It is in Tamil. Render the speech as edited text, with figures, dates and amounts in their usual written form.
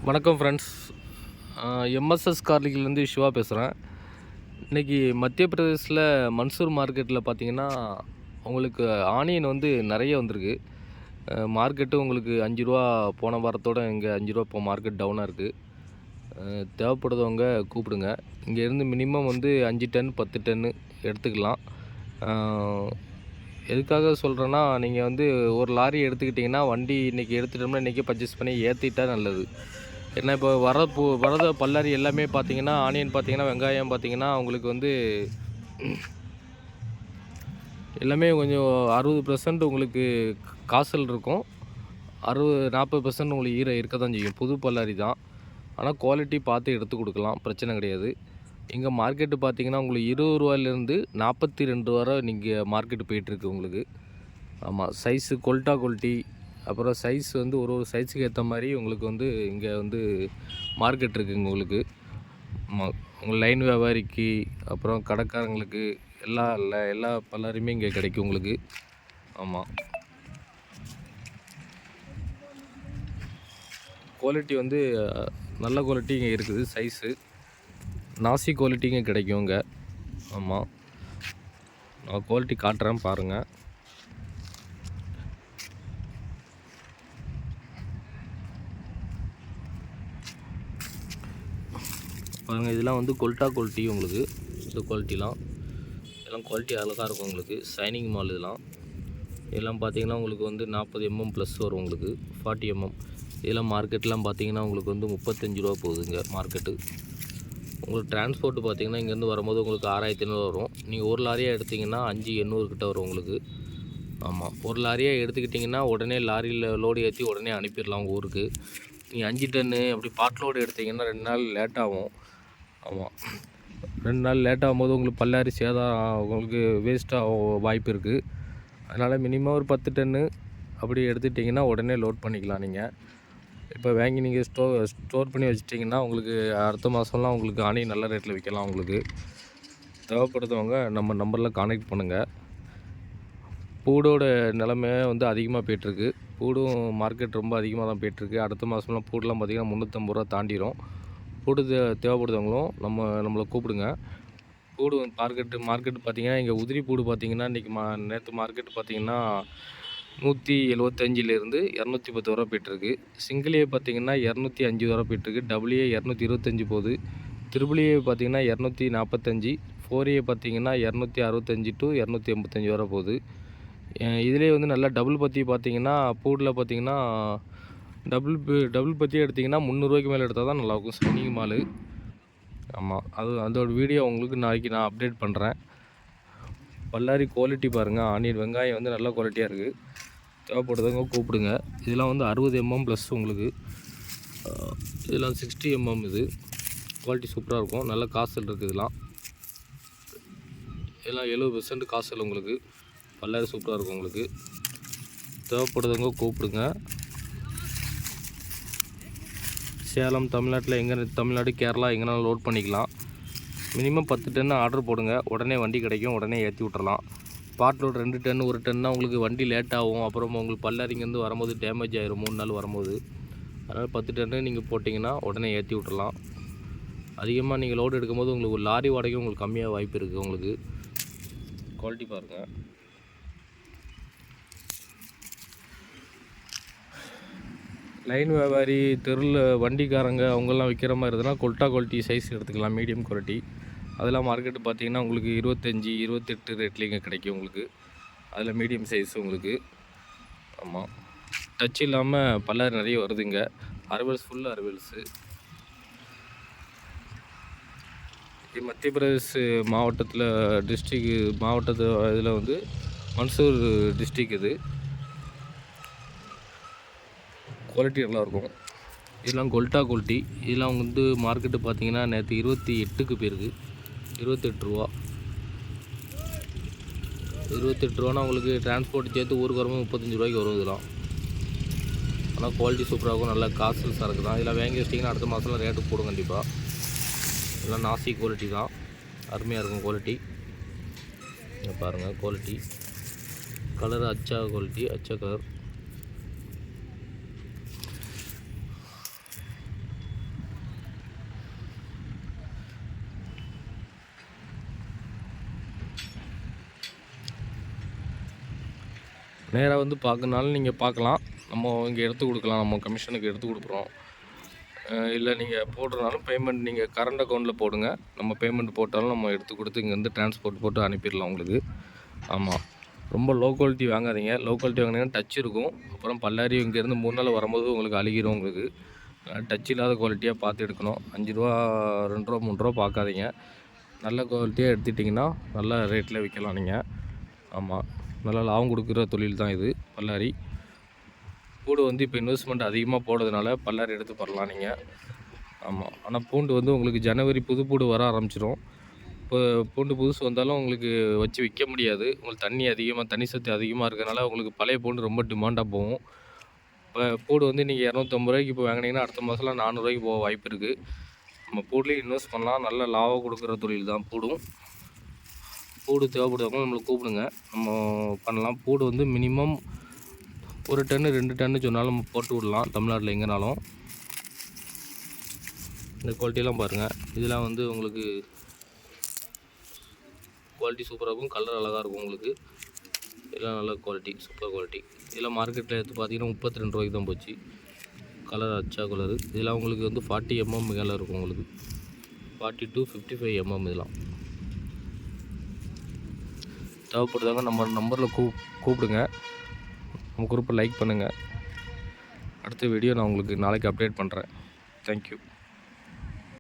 வணக்கம் ஃப்ரெண்ட்ஸ். எம்எஸ்எஸ் கார்லிக்லேருந்து சிவா பேசுகிறேன். இன்றைக்கி மத்திய பிரதேசில் மன்சூர் மார்க்கெட்டில் பார்த்தீங்கன்னா உங்களுக்கு ஆனியன் வந்து நிறைய வந்திருக்கு. மார்க்கெட்டு உங்களுக்கு 5 ரூபா போன வாரத்தோடு இங்கே 5 ரூபா இப்போ மார்க்கெட் டவுனாக இருக்குது. தேவைப்படுறவங்க கூப்பிடுங்க. இங்கேருந்து மினிமம் வந்து 5 டன் 10 டன்னு எடுத்துக்கலாம். எதுக்காக சொல்கிறேன்னா, நீங்கள் வந்து ஒரு லாரி எடுத்துக்கிட்டிங்கன்னா வண்டி இன்றைக்கி எடுத்துட்டோம்னா இன்றைக்கி பர்ச்சேஸ் பண்ணி ஏற்றிட்டா நல்லது. ஏன்னா இப்போ வரத பல்லாரி எல்லாமே பார்த்தீங்கன்னா, ஆனியன் பார்த்தீங்கன்னா, வெங்காயம் பார்த்தீங்கன்னா உங்களுக்கு வந்து எல்லாமே கொஞ்சம் 60% உங்களுக்கு காய்ச்சல் இருக்கும். 40% உங்களுக்கு ஈரம் இருக்க தான் செய்யும். புது பல்லாரி தான். ஆனால் குவாலிட்டி பார்த்து எடுத்து கொடுக்கலாம், பிரச்சனை கிடையாது. இங்கே மார்க்கெட்டு பார்த்தீங்கன்னா உங்களுக்கு 20 ரூபாயிலேருந்து 42 வரை நீங்கள் மார்க்கெட்டு போயிட்டுருக்கு உங்களுக்கு. ஆமாம், சைஸு குவாலிட்டி, அப்புறம் சைஸ் வந்து ஒரு சைஸுக்கு ஏற்ற மாதிரி உங்களுக்கு வந்து இங்கே வந்து மார்க்கெட் இருக்குங்க உங்களுக்கு. ஆமாம், உங்கள் லைன் வியாபாரிக்கு அப்புறம் கடைக்காரங்களுக்கு எல்லா பல்லாரியுமே இங்கே கிடைக்கும் உங்களுக்கு. ஆமாம், குவாலிட்டி வந்து நல்ல குவாலிட்டி இங்கே இருக்குது. சைஸு நாசி குவாலிட்டிங்க கிடைக்கும் இங்கே. ஆமாம், நான் குவாலிட்டி காட்டுறேன் பாருங்கள். பாருங்கள், இதெல்லாம் வந்து குவாலிட்டி உங்களுக்கு. இந்த குவாலிட்டிலாம் இதெல்லாம் குவாலிட்டி அழகாக இருக்கும் உங்களுக்கு. ஷைனிங் மால் இதெல்லாம் பார்த்தீங்கன்னா உங்களுக்கு வந்து 40 mm ப்ளஸ் வரும் உங்களுக்கு. 40 mm இதெல்லாம் மார்க்கெட்லாம் பார்த்தீங்கன்னா உங்களுக்கு வந்து 35 ரூபா போகுதுங்க மார்க்கெட்டு. உங்களுக்கு டிரான்ஸ்போர்ட் பார்த்தீங்கன்னா இங்கேருந்து வரும்போது உங்களுக்கு 6500 வரும். நீங்கள் ஒரு லாரியாக எடுத்திங்கன்னா 5800 கிட்ட வரும் உங்களுக்கு. ஆமாம், ஒரு லாரியாக எடுத்துக்கிட்டிங்கன்னா உடனே லாரியில் லோடு ஏற்றி உடனே அனுப்பிடலாம் உங்கள் ஊருக்கு. நீங்கள் 5 டன்னு அப்படி பாட் லோடு எடுத்திங்கன்னா 2 நாள் லேட் ஆகும். ஆமாம், 2 நாள் லேட் ஆகும்போது உங்களுக்கு பல்லாரி சேதம் உங்களுக்கு வேஸ்ட்டாக வாய்ப்பு இருக்குது. அதனால் மினிமம் ஒரு 10 டன்னு அப்படி எடுத்துட்டிங்கன்னா உடனே லோட் பண்ணிக்கலாம். நீங்கள் இப்போ வாங்கி நீங்கள் ஸ்டோர் பண்ணி வச்சிட்டிங்கன்னா உங்களுக்கு அடுத்த மாதம்லாம் உங்களுக்கு ஆனியன் நல்ல ரேட்டில் விற்கலாம். உங்களுக்கு தேவைப்படுறவங்க நம்ம நம்பரில் கான்டாக்ட் பண்ணுங்கள். பூடோட நிலமை வந்து அதிகமாக போய்ட்டுருக்கு. பூடும் மார்க்கெட் ரொம்ப அதிகமாக தான் போய்ட்டுருக்கு. அடுத்த மாதம்லாம் பூடெலாம் பார்த்திங்கன்னா 350 ரூபா தாண்டிடும். பூடு தேவைப்படுறவங்களும் நம்மளை கூப்பிடுங்க. பூடு மார்க்கெட்டு பார்த்திங்கன்னா இங்கே உதிரி பூடு பார்த்திங்கன்னா இன்றைக்கி நேற்று மார்க்கெட்டு பார்த்திங்கன்னா 175லேருந்து 210 வரை போய்ட்டுருக்கு. சிங்கிள் பார்த்திங்கன்னா 205 வரை போய்ட்டுருக்கு. டபுள் 225 போகுது. ட்ரிபிள் பார்த்திங்கன்னா 245, 4 பார்த்திங்கன்னா 265 to 285 வரை போகுது. இதிலே வந்து நல்லா டபுள் பற்றி பார்த்திங்கன்னா பூடில் பார்த்திங்கன்னா டபுள் பற்றி எடுத்திங்கன்னா 300 ரூபாய்க்கு மேலே எடுத்தால் தான் நல்லாயிருக்கும். ஷைனிங் மாலு. ஆமாம், அதோட வீடியோ உங்களுக்கு நாளைக்கு நான் அப்டேட் பண்ணுறேன். பல்லாரி குவாலிட்டி பாருங்கள். ஆனியன் வெங்காயம் வந்து நல்ல குவாலிட்டியாக இருக்குது. தேவைப்படுறவங்க கூப்பிடுங்க. இதெல்லாம் வந்து 60 mm ப்ளஸ் உங்களுக்கு. இதெல்லாம் 60 mm. இது குவாலிட்டி சூப்பராக இருக்கும். நல்ல காய்ச்சல் இருக்குது. இதெல்லாம் 70% காய்ச்சல் உங்களுக்கு. பல்லாரி சூப்பராக இருக்கும் உங்களுக்கு. தேவைப்படுறவங்க கூப்பிடுங்க. சேலம் தமிழ்நாட்டில் தமிழ்நாடு கேரளா எங்கேனாலும் லோட் பண்ணிக்கலாம். மினிமம் 10 டன்னு ஆர்டர் போடுங்க. உடனே வண்டி கிடைக்கும். உடனே ஏற்றி விட்டுறலாம். பாட் லோடு 2 டன் 1 டன்னா உங்களுக்கு வண்டி லேட் ஆகும். அப்புறம் உங்களுக்கு பல்லாரிங்கேருந்து வரும்போது டேமேஜ் ஆயிரும் 3 நாள் வரும்போது. அதனால் 10 டன்னு நீங்கள் போட்டிங்கன்னா உடனே ஏற்றி விட்டுறலாம். அதிகமாக நீங்கள் லோடு எடுக்கும்போது உங்களுக்கு ஒரு லாரி வாடகை உங்களுக்கு கம்மியாக வாய்ப்பு இருக்குது. உங்களுக்கு குவாலிட்டி பாருங்கள். லைன் வியாபாரி தெருவில் வண்டிக்காரங்க அவங்கெல்லாம் விற்கிற மாதிரி இருந்ததுன்னா குவாலிட்டி சைஸ் எடுத்துக்கலாம். மீடியம் குவாலிட்டி அதெல்லாம் மார்க்கெட்டு பார்த்திங்கன்னா உங்களுக்கு 25, 28 ரேட்லேங்க கிடைக்கும் உங்களுக்கு. அதில் மீடியம் சைஸ் உங்களுக்கு. ஆமாம், டச் இல்லாமல் பல்லாரி நிறைய வருதுங்க. அரவல்ஸ் ஃபுல்லு அரவல்ஸு. மத்திய பிரதேஷ் மாவட்டத்தில் இதில் வந்து மன்சூர் டிஸ்ட்ரிக். இது குவாலிட்டி நல்லாயிருக்கும். இதெல்லாம் குவாலிட்டி. இதெல்லாம் வந்து மார்க்கெட்டு பார்த்திங்கன்னா நேற்று 28க்கு போயிருக்கு. 28 ரூபா. 28 ரூபானா உங்களுக்கு டிரான்ஸ்போர்ட் சேர்த்து ஊருக்கு வரும்போது 35 ரூபாய்க்கு வரும். இதெல்லாம் ஆனால் குவாலிட்டி சூப்பராக இருக்கும். நல்லா காசு சரக்கு தான். இதெல்லாம் வாங்கி வச்சிட்டிங்கன்னா அடுத்த மாதம்லாம் ரேட்டு போடும் கண்டிப்பாக. இதெல்லாம் நாசி குவாலிட்டி தான். அருமையாக இருக்கும் குவாலிட்டி. இங்கே பாருங்கள் குவாலிட்டி. கலர் அச்சா கலர். நேராக வந்து பார்க்கணுனாலும் நீங்கள் பார்க்கலாம். நம்ம இங்கே எடுத்து கொடுக்கலாம். நம்ம கமிஷனுக்கு எடுத்து கொடுக்குறோம். இல்லை நீங்கள் போடுறனாலும் பேமெண்ட் நீங்கள் கரண்ட் அக்கௌண்ட்டில் போடுங்க. நம்ம பேமெண்ட் போட்டாலும் நம்ம எடுத்து கொடுத்து இங்கேருந்து டிரான்ஸ்போர்ட் போட்டு அனுப்பிடலாம் உங்களுக்கு. ஆமாம், ரொம்ப லோ குவாலிட்டி வாங்காதீங்க. லோ குவாலிட்டி வாங்கினீங்கன்னா டச் இருக்கும். அப்புறம் பல்லாரி இங்கேருந்து 3 நாள் வரும்போது உங்களுக்கு அழுகிரும் உங்களுக்கு. டச் இல்லாத குவாலிட்டியாக பார்த்து எடுக்கணும். ரூ. 5 ரூ. 2 ரூ. 3 பார்க்காதீங்க. நல்ல குவாலிட்டியாக எடுத்துட்டிங்கன்னா நல்ல ரேட்டில் விற்கலாம் நீங்கள். ஆமாம், நல்லா லாபம் கொடுக்குற தொழில் தான் இது பல்லாரி. பூண்டு வந்து இப்போ இன்வெஸ்ட்மெண்ட் அதிகமாக போடுறதுனால பல்லாரி எடுத்து பண்ணலாம் நீங்கள். ஆமாம், ஆனால் பூண்டு வந்து உங்களுக்கு ஜனவரி புது பூண்டு வர ஆரம்பிச்சிடும். இப்போ பூண்டு புதுசு வந்தாலும் உங்களுக்கு வச்சு விற்க முடியாது. உங்களுக்கு தண்ணி சத்து அதிகமாக இருக்கிறதுனால உங்களுக்கு பழைய பூண்டு ரொம்ப டிமாண்டாக போகும். இப்போ பூண்டு வந்து நீங்கள் ரூ. 250 இப்போ வாங்கினீங்கன்னா அடுத்த மாதம்லாம் ரூ. 400 போக வாய்ப்பு இருக்குது. நம்ம பூண்டுலேயும் இன்வெஸ்ட் பண்ணலாம். நல்ல லாபம் கொடுக்குற தொழில் தான் பூடும். பூடு தேவைப்படுறவங்க நம்மளை கூப்பிடுங்க, நம்ம பண்ணலாம். பூடு வந்து மினிமம் 1 டன்னு 2 டன்னு சொன்னாலும் நம்ம போட்டு விடலாம் தமிழ்நாட்டில் எங்கேனாலும். இந்த குவாலிட்டியெல்லாம் பாருங்கள். இதெல்லாம் வந்து உங்களுக்கு குவாலிட்டி சூப்பராக இருக்கும். கலர் அழகாக இருக்கும் உங்களுக்கு. இதெல்லாம் நல்ல குவாலிட்டி, சூப்பர் குவாலிட்டி. இதெல்லாம் மார்க்கெட்டில் எடுத்து பார்த்தீங்கன்னா ரூ. 32 தான் போச்சு. கலர் அச்சா கலரு. இதெல்லாம் உங்களுக்கு வந்து 40 mm மேலே இருக்கும் உங்களுக்கு. 40 to 55 mm இதெல்லாம். தேவைப்படுறவங்க நம்ம நம்பரில் கூப்பிடுங்க. நம்ம குரூப்பை லைக் பண்ணுங்கள். அடுத்த வீடியோ நான் உங்களுக்கு நாளைக்கு அப்டேட் பண்ணுறேன். தேங்க்யூ.